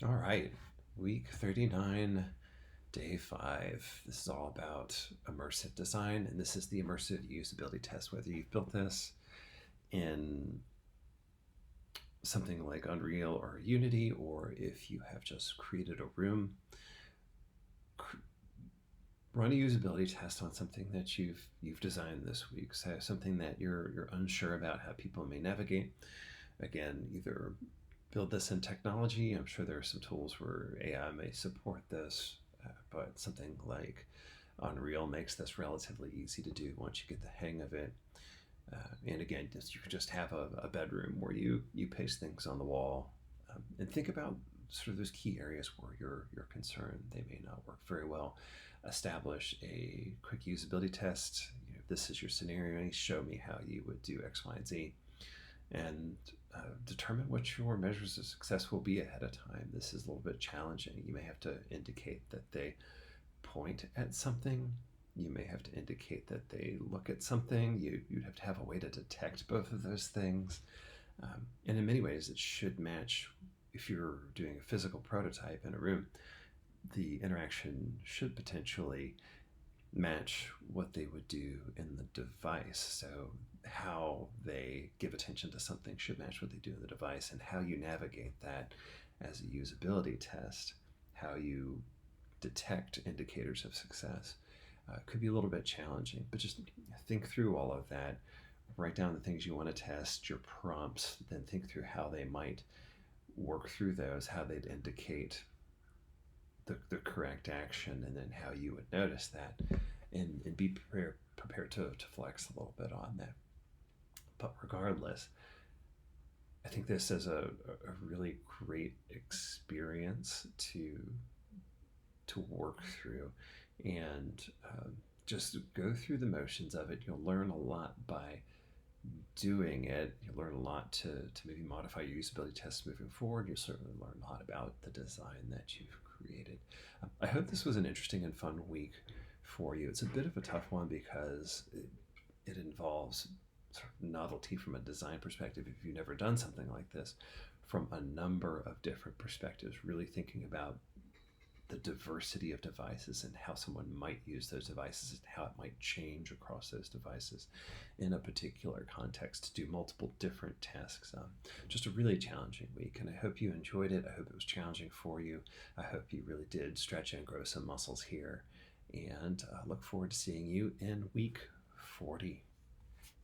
All right, week 39, day 5. This is all about immersive design, and this is the immersive usability test. Whether you've built this in something like Unreal or Unity, or if you have just created a room, run a usability test on something that you've designed this week. So something that you're unsure about how people may navigate. Again, either build this in technology. I'm sure there are some tools where AI may support this, but something like Unreal makes this relatively easy to do once you get the hang of it. And again, you can just have a bedroom where you paste things on the wall, and think about sort of those key areas where you're concerned they may not work very well. Establish a quick usability test. This is your scenario. Show me how you would do X, Y, and Z, and determine what your measures of success will be ahead of time. This is a little bit challenging. You may have to indicate that they point at something. You may have to indicate that they look at something. You'd have to have a way to detect both of those things. And in many ways, it should match. If you're doing a physical prototype in a room, the interaction should potentially match what they would do in the device. So how they give attention to something should match what they do in the device, and how you navigate that as a usability test, how you detect indicators of success, could be a little bit challenging. But just think through all of that, write down the things you want to test, your prompts, then think through how they might work through those, how they'd indicate the correct action, and then how you would notice that, and be prepared to flex a little bit on that. But regardless, I think this is a really great experience to work through, and just go through the motions of it. You'll learn a lot by doing it. You'll learn a lot to maybe modify your usability tests moving forward. You'll certainly learn a lot about the design that you've created. I hope this was an interesting and fun week for you. It's a bit of a tough one because it involves sort of novelty from a design perspective if you've never done something like this, from a number of different perspectives, really thinking about the diversity of devices and how someone might use those devices and how it might change across those devices in a particular context to do multiple different tasks. Just a really challenging week, and I hope you enjoyed it. I hope it was challenging for you. I hope you really did stretch and grow some muscles here, and look forward to seeing you in week 40.